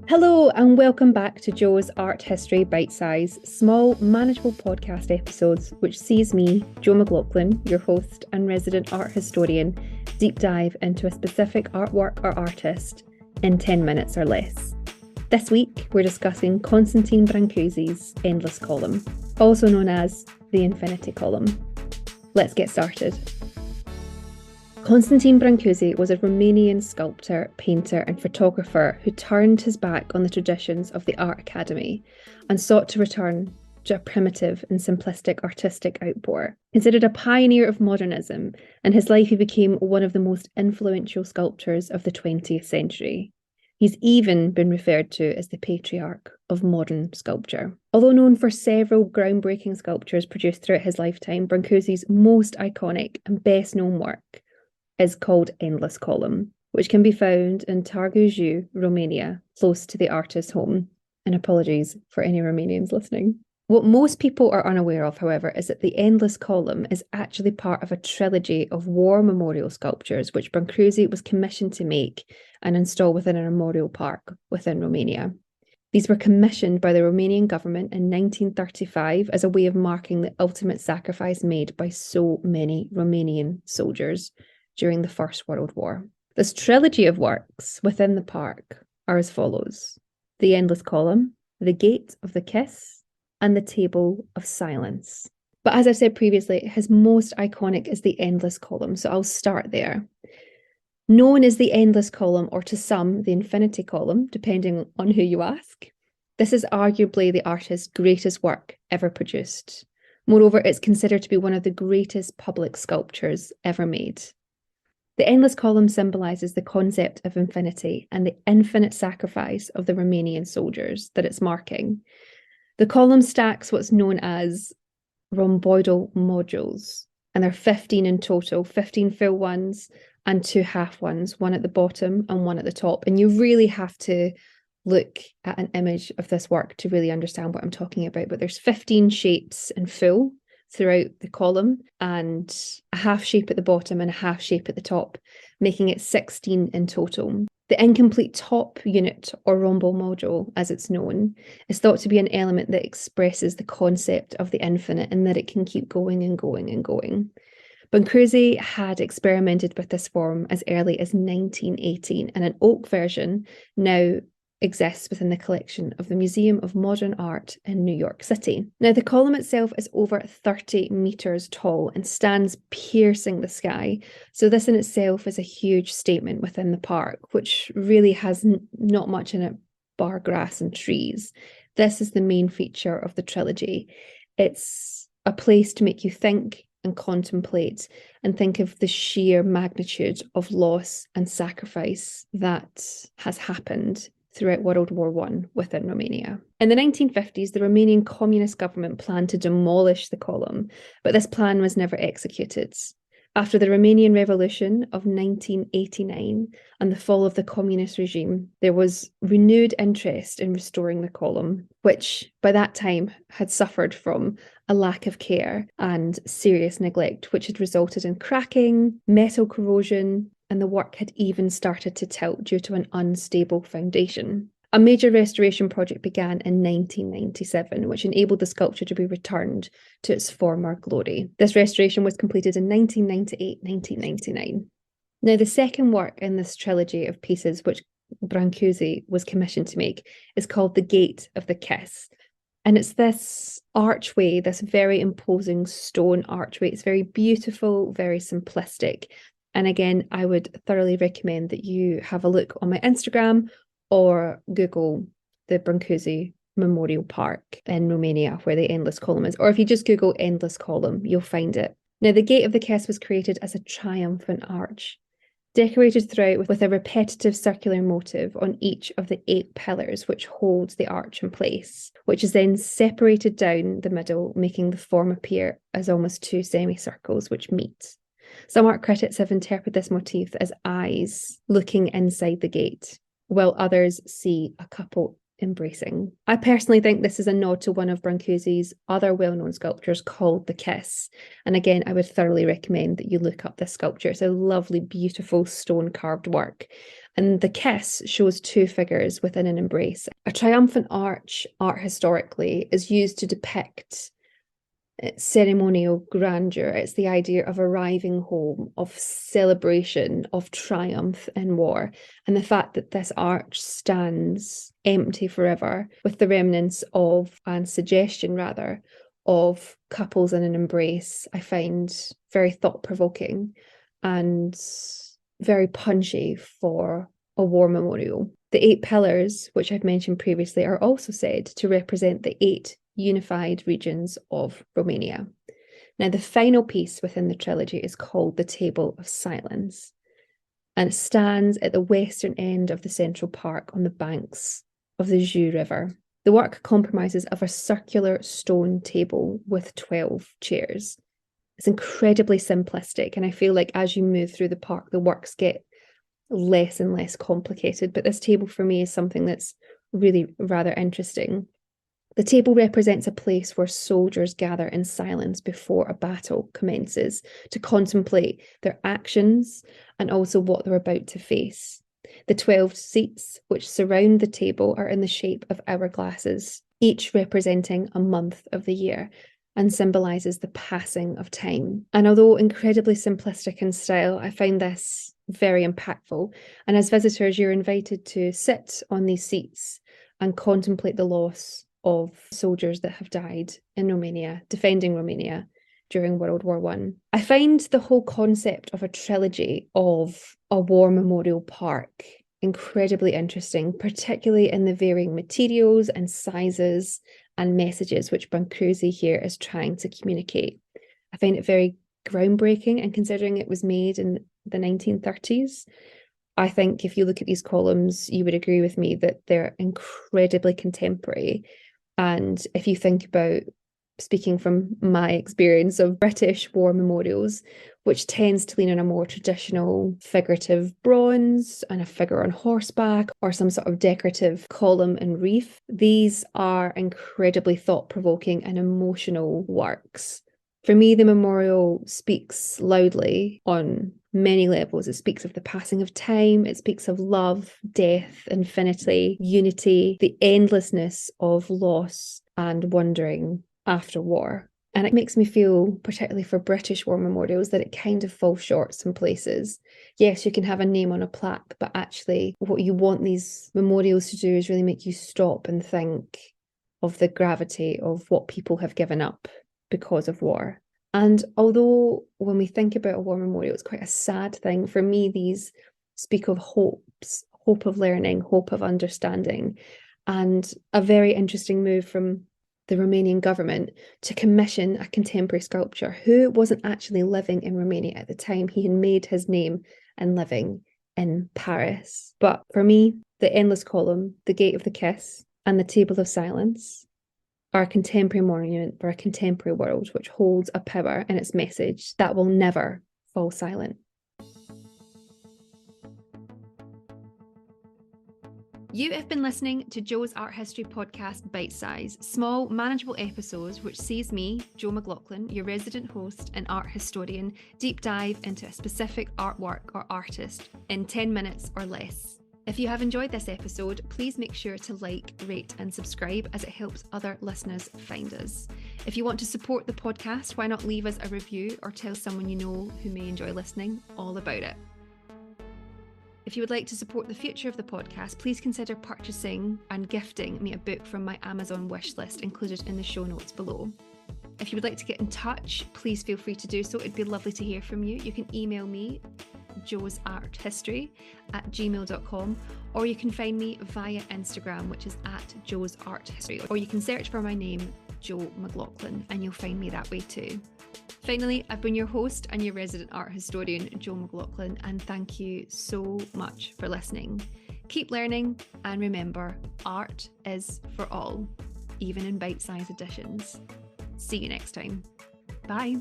Hello and welcome back to Joe's Art History Bite Size, small, manageable podcast episodes which sees me, Joe McLaughlin, your host and resident art historian, deep dive into a specific artwork or artist in 10 minutes or less. This week we're discussing Constantin Brâncuși's Endless Column, also known as the Infinity Column. Let's get started. Constantin Brâncuși was a Romanian sculptor, painter and photographer who turned his back on the traditions of the Art Academy and sought to return to a primitive and simplistic artistic outpour. Considered a pioneer of modernism, in his life he became one of the most influential sculptors of the 20th century. He's even been referred to as the patriarch of modern sculpture. Although known for several groundbreaking sculptures produced throughout his lifetime, Brâncuși's most iconic and best known work is called Endless Column, which can be found in Târgu Jiu, Romania, close to the artist's home. And apologies for any Romanians listening. What most people are unaware of, however, is that the Endless Column is actually part of a trilogy of war memorial sculptures which Brâncuși was commissioned to make and install within a memorial park within Romania. These were commissioned by the Romanian government in 1935 as a way of marking the ultimate sacrifice made by so many Romanian soldiers during the First World War. This trilogy of works within the park are as follows: the Endless Column, the Gate of the Kiss, and the Table of Silence. But as I said previously, his most iconic is the Endless Column, so I'll start there. Known as the Endless Column, or to some, the Infinity Column, depending on who you ask, this is arguably the artist's greatest work ever produced. Moreover, it's considered to be one of the greatest public sculptures ever made. The Endless Column symbolises the concept of infinity and the infinite sacrifice of the Romanian soldiers that it's marking. The column stacks what's known as rhomboidal modules, and there are 15 in total, 15 full ones and 2 half ones, one at the bottom and one at the top. And you really have to look at an image of this work to really understand what I'm talking about. But there's 15 shapes in full throughout the column, and a half shape at the bottom and a half shape at the top, making it 16 in total. The incomplete top unit, or rhombo module as it's known, is thought to be an element that expresses the concept of the infinite and that it can keep going and going and going. Brâncuși had experimented with this form as early as 1918, and an oak version now exists within the collection of the Museum of Modern Art in New York City. Now, the column itself is over 30 metres tall and stands piercing the sky. So this in itself is a huge statement within the park, which really has not much in it bar grass and trees. This is the main feature of the trilogy. It's a place to make you think and contemplate and think of the sheer magnitude of loss and sacrifice that has happened throughout World War I within Romania. In the 1950s, the Romanian communist government planned to demolish the column, but this plan was never executed. After the Romanian Revolution of 1989 and the fall of the communist regime, there was renewed interest in restoring the column, which by that time had suffered from a lack of care and serious neglect, which had resulted in cracking, metal corrosion, and the work had even started to tilt due to an unstable foundation. A major restoration project began in 1997, which enabled the sculpture to be returned to its former glory. This restoration was completed in 1998-1999. Now, the second work in this trilogy of pieces which Brâncuși was commissioned to make is called the Gate of the Kiss. And it's this archway, this very imposing stone archway. It's very beautiful, very simplistic. And again, I would thoroughly recommend that you have a look on my Instagram or Google the Brâncuși Memorial Park in Romania, where the Endless Column is. Or if you just Google Endless Column, you'll find it. Now, the Gate of the Kiss was created as a triumphant arch, decorated throughout with a repetitive circular motif on each of the 8 pillars which hold the arch in place, which is then separated down the middle, making the form appear as almost 2 semicircles which meet. Some art critics have interpreted this motif as eyes looking inside the gate, while others see a couple embracing. I personally think this is a nod to one of Brâncuși's other well-known sculptures called The Kiss. And again, I would thoroughly recommend that you look up this sculpture. It's a lovely, beautiful stone carved work. And the kiss shows two figures within an embrace. A triumphant arch, art historically, is used to depict ceremonial grandeur. It's the idea of arriving home, of celebration, of triumph in war. And the fact that this arch stands empty forever with the remnants of, and suggestion rather, of couples in an embrace, I find very thought-provoking and very punchy for a war memorial. The 8 pillars, which I've mentioned previously, are also said to represent the 8 unified regions of Romania. Now, the final piece within the trilogy is called the Table of Silence, and it stands at the western end of the Central Park on the banks of the Jiu River. The work comprises of a circular stone table with 12 chairs. It's incredibly simplistic, and I feel like as you move through the park, the works get less and less complicated, but this table for me is something that's really rather interesting. The table represents a place where soldiers gather in silence before a battle commences to contemplate their actions and also what they're about to face. The 12 seats which surround the table are in the shape of hourglasses, each representing a month of the year, and symbolises the passing of time. And although incredibly simplistic in style, I find this very impactful. And as visitors, you're invited to sit on these seats and contemplate the loss of soldiers that have died in Romania, defending Romania during World War I. I find the whole concept of a trilogy of a war memorial park incredibly interesting, particularly in the varying materials and sizes and messages which Brâncuși here is trying to communicate. I find it very groundbreaking, and considering it was made in the 1930s, I think if you look at these columns, you would agree with me that they're incredibly contemporary. And if you think about, speaking from my experience of British war memorials, which tends to lean on a more traditional figurative bronze and a figure on horseback or some sort of decorative column and wreath, these are incredibly thought-provoking and emotional works. For me, the memorial speaks loudly on many levels. It speaks of the passing of time, it speaks of love, death, infinity, unity, the endlessness of loss and wondering after war. And it makes me feel, particularly for British war memorials, that it kind of falls short some places. Yes, you can have a name on a plaque, but actually what you want these memorials to do is really make you stop and think of the gravity of what people have given up because of war. And although when we think about a war memorial, it's quite a sad thing, for me, these speak of hopes, hope of learning, hope of understanding, and a very interesting move from the Romanian government to commission a contemporary sculptor who wasn't actually living in Romania at the time. He had made his name and living in Paris. But for me, the Endless Column, the Gate of the Kiss, and the Table of Silence are a contemporary monument for a contemporary world which holds a power in its message that will never fall silent. You have been listening to Jo's Art History Podcast Bite Size, small, manageable episodes which sees me, Jo McLaughlin, your resident host and art historian, deep dive into a specific artwork or artist in 10 minutes or less. If you have enjoyed this episode, please make sure to like, rate and subscribe, as it helps other listeners find us. If you want to support the podcast, why not leave us a review or tell someone you know who may enjoy listening all about it. If you would like to support the future of the podcast, please consider purchasing and gifting me a book from my Amazon wishlist included in the show notes below. If you would like to get in touch, please feel free to do so. It'd be lovely to hear from you. You can email me, joesarthistory@gmail.com, or you can find me via Instagram, which is @joesarthistory, or you can search for my name, Jo McLaughlin, and you'll find me that way too. Finally, I've been your host and your resident art historian, Jo McLaughlin, and thank you so much for listening. Keep learning, and remember, art is for all, even in bite-sized editions. See you next time. Bye.